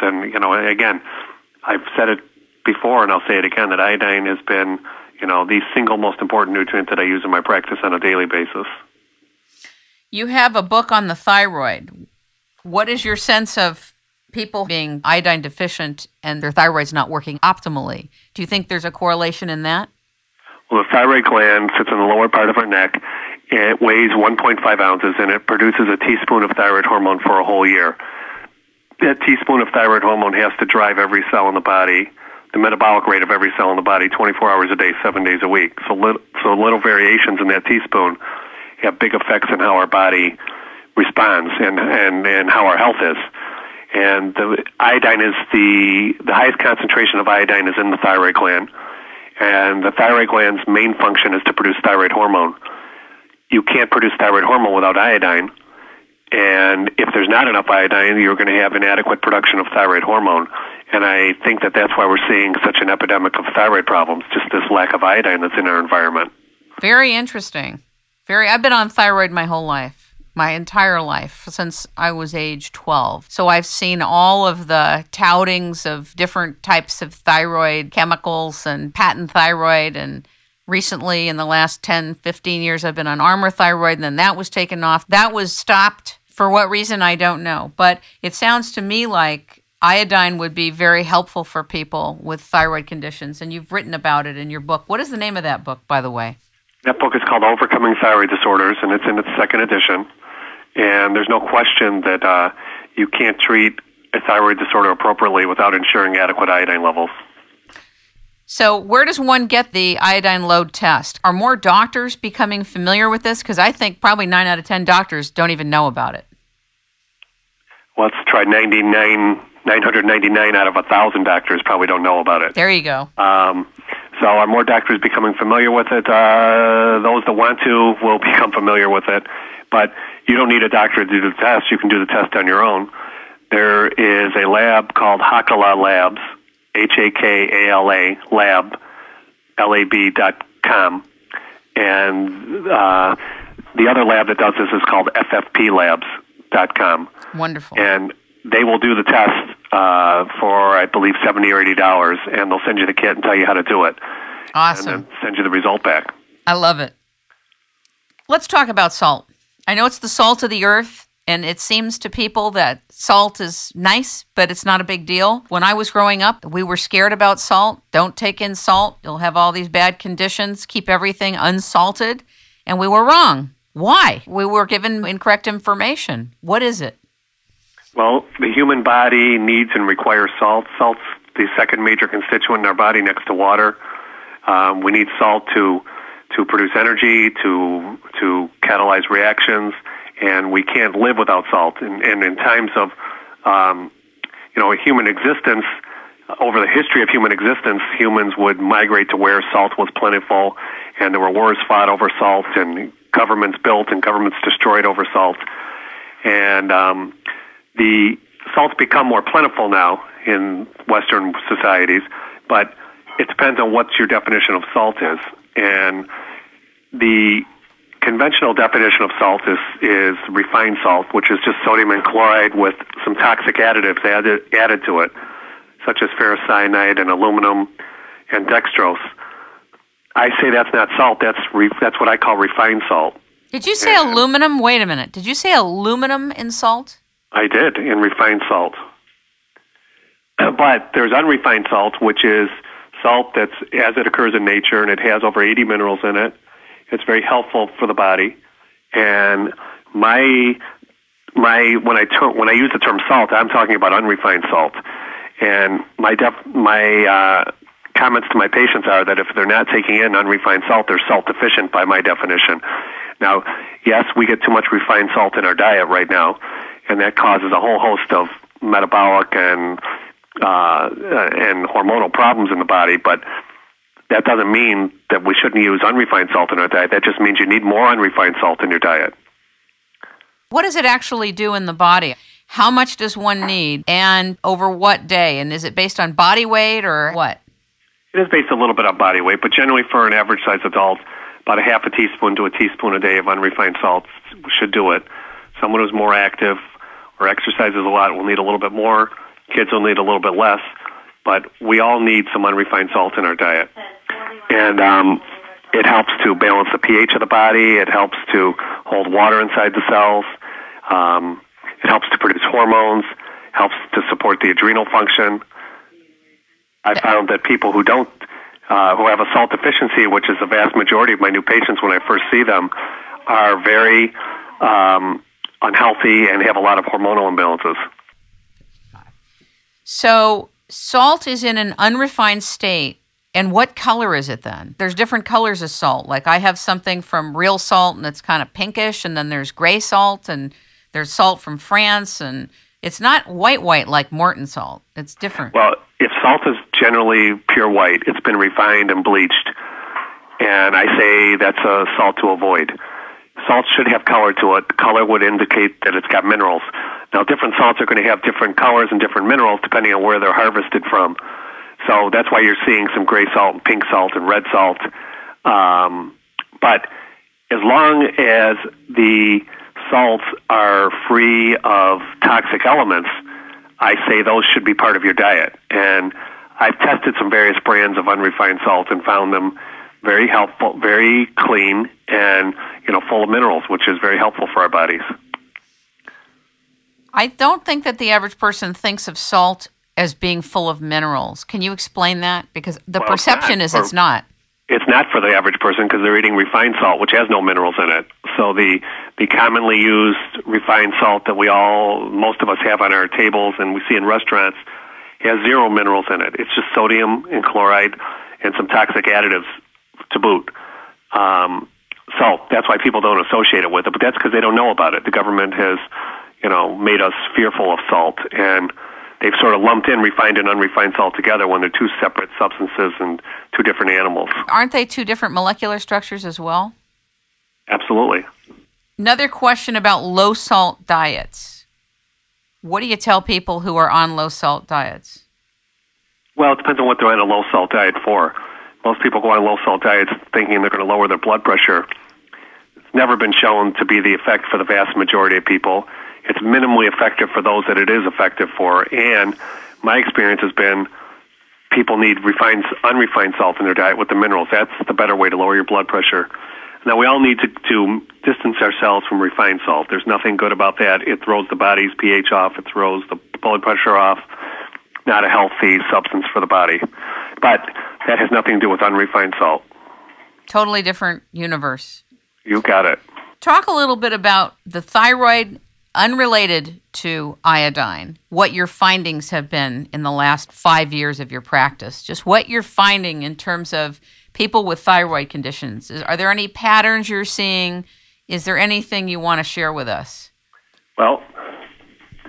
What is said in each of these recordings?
And, again, I've said it before and I'll say it again, that iodine has been, the single most important nutrient that I use in my practice on a daily basis. You have a book on the thyroid. What is your sense of people being iodine deficient and their thyroid's not working optimally? Do you think there's a correlation in that? Well, the thyroid gland sits in the lower part of our neck. It weighs 1.5 ounces, and it produces a teaspoon of thyroid hormone for a whole year. That teaspoon of thyroid hormone has to drive every cell in the body, the metabolic rate of every cell in the body, 24 hours a day, 7 days a week. So little variations in that teaspoon have big effects on how our body responds and how our health is. And the iodine is the highest concentration of iodine is in the thyroid gland. And the thyroid gland's main function is to produce thyroid hormone. You can't produce thyroid hormone without iodine. And if there's not enough iodine, you're going to have inadequate production of thyroid hormone. And I think that that's why we're seeing such an epidemic of thyroid problems, just this lack of iodine that's in our environment. Very interesting. I've been on thyroid my whole life, my entire life, since I was age 12. So I've seen all of the toutings of different types of thyroid chemicals and patent thyroid. And recently, in the last 10, 15 years, I've been on Armour thyroid, and then that was taken off. That was stopped. For what reason, I don't know. But it sounds to me like iodine would be very helpful for people with thyroid conditions, and you've written about it in your book. What is the name of that book, by the way? That book is called Overcoming Thyroid Disorders, and it's in its second edition. And there's no question that you can't treat a thyroid disorder appropriately without ensuring adequate iodine levels. So where does one get the iodine load test? Are more doctors becoming familiar with this? Because I think probably 9 out of 10 doctors don't even know about it. Well, let's try 999 out of 1,000 doctors probably don't know about it. There you go. So are more doctors becoming familiar with it? Those that want to will become familiar with it. But you don't need a doctor to do the test. You can do the test on your own. There is a lab called Hakala Labs, Hakala Lab, lab.com. And the other lab that does this is called ffplabs.com. Wonderful. And they will do the test for, I believe, $70 or $80, and they'll send you the kit and tell you how to do it. Awesome. And then send you the result back. I love it. Let's talk about salt. I know it's the salt of the earth, and it seems to people that salt is nice, but it's not a big deal. When I was growing up, we were scared about salt. Don't take in salt. You'll have all these bad conditions. Keep everything unsalted. And we were wrong. Why? We were given incorrect information. What is it? Well, the human body needs and requires salt. Salt's the second major constituent in our body next to water. We need salt to produce energy, to catalyze reactions, and we can't live without salt. And in times of, human existence, over the history of human existence, humans would migrate to where salt was plentiful, and there were wars fought over salt, and governments built and governments destroyed over salt. And the salt's become more plentiful now in Western societies, but it depends on what your definition of salt is. And the conventional definition of salt is refined salt, which is just sodium and chloride with some toxic additives added to it, such as ferrocyanide and aluminum and dextrose. I say that's not salt. That's what I call refined salt. Did you say aluminum? Wait a minute. Did you say aluminum in salt? I did, in refined salt. But there's unrefined salt, which is salt that's as it occurs in nature, and it has over 80 minerals in it. It's very helpful for the body. And when I use the term salt, I'm talking about unrefined salt. And my comments to my patients are that if they're not taking in unrefined salt, they're salt deficient by my definition. Now, yes, we get too much refined salt in our diet right now, and that causes a whole host of metabolic and hormonal problems in the body, but that doesn't mean that we shouldn't use unrefined salt in our diet. That just means you need more unrefined salt in your diet. What does it actually do in the body? How much does one need, and over what day? And is it based on body weight or what? It is based a little bit on body weight, but generally for an average-sized adult, about a half a teaspoon to a teaspoon a day of unrefined salt should do it. Someone who's more active or exercises a lot will need a little bit more. Kids will need a little bit less, but we all need some unrefined salt in our diet. And it helps to balance the pH of the body. It helps to hold water inside the cells. It helps to produce hormones, helps to support the adrenal function. I found that people who don't, who have a salt deficiency, which is the vast majority of my new patients when I first see them, are very unhealthy and have a lot of hormonal imbalances. So salt is in an unrefined state. And what color is it then? There's different colors of salt. Like I have something from real salt and it's kind of pinkish, and then there's gray salt, and there's salt from France, and it's not white like Morton salt. It's different. Well, if salt is generally pure white, it's been refined and bleached. And I say that's a salt to avoid. Salt should have color to it. Color would indicate that it's got minerals. Now, different salts are going to have different colors and different minerals depending on where they're harvested from. So that's why you're seeing some gray salt and pink salt and red salt. But as long as the salts are free of toxic elements, I say those should be part of your diet. And I've tested some various brands of unrefined salt and found them very helpful, very clean, and full of minerals, which is very helpful for our bodies. I don't think that the average person thinks of salt as being full of minerals. Can you explain that? Because the perception is it's not. It's not for the average person because they're eating refined salt, which has no minerals in it. So the commonly used refined salt that most of us have on our tables and we see in restaurants has zero minerals in it. It's just sodium and chloride and some toxic additives to boot. Salt, that's why people don't associate it with it, but that's because they don't know about it. The government has, made us fearful of salt, and they've sort of lumped in refined and unrefined salt together when they're two separate substances and two different animals. Aren't they two different molecular structures as well? Absolutely. Another question about low-salt diets. What do you tell people who are on low-salt diets? Well, it depends on what they're on a low-salt diet for. Most people go on low-salt diets thinking they're going to lower their blood pressure. It's never been shown to be the effect for the vast majority of people. It's minimally effective for those that it is effective for, and my experience has been people need unrefined salt in their diet with the minerals. That's the better way to lower your blood pressure. Now, we all need to distance ourselves from refined salt. There's nothing good about that. It throws the body's pH off. It throws the blood pressure off. Not a healthy substance for the body. But that has nothing to do with unrefined salt. Totally different universe. You got it. Talk a little bit about the thyroid unrelated to iodine, what your findings have been in the last 5 years of your practice, just what you're finding in terms of people with thyroid conditions. Are there any patterns you're seeing? Is there anything you want to share with us? Well,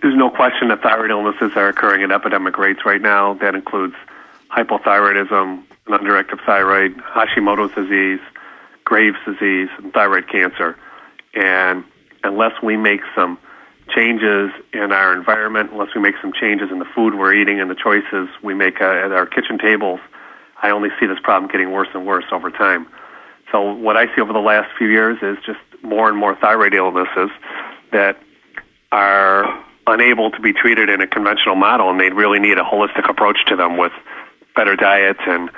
there's no question that thyroid illnesses are occurring at epidemic rates right now. That includes hypothyroidism, an underactive thyroid, Hashimoto's disease, Graves' disease, and thyroid cancer. And unless we make some changes in our environment, unless we make some changes in the food we're eating and the choices we make at our kitchen tables, I only see this problem getting worse and worse over time. So what I see over the last few years is just more and more thyroid illnesses that are unable to be treated in a conventional model, and they really need a holistic approach to them with better diets and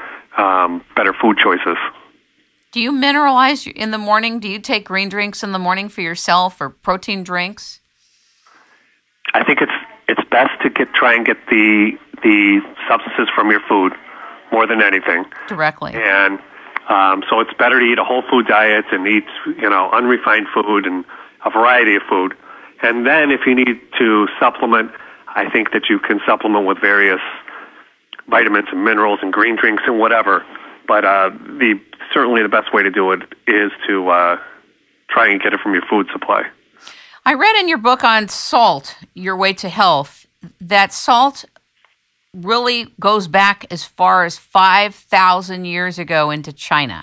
better food choices. Do you mineralize in the morning? Do you take green drinks in the morning for yourself or protein drinks? I think it's best to try and get the substances from your food more than anything. Directly. And so it's better to eat a whole food diet and eat unrefined food and a variety of food. And then if you need to supplement, I think that you can supplement with various vitamins and minerals and green drinks and whatever. But certainly the best way to do it is to try and get it from your food supply. I read in your book on salt, Your Way to Health, that salt really goes back as far as 5,000 years ago into China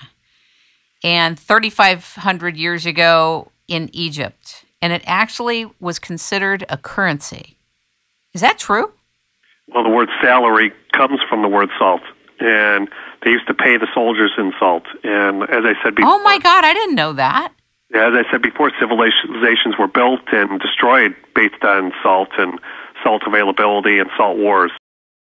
and 3,500 years ago in Egypt. And it actually was considered a currency. Is that true? Well, the word salary comes from the word salt. And they used to pay the soldiers in salt. And as I said before... Oh, my God, I didn't know that. As I said before, civilizations were built and destroyed based on salt and salt availability and salt wars.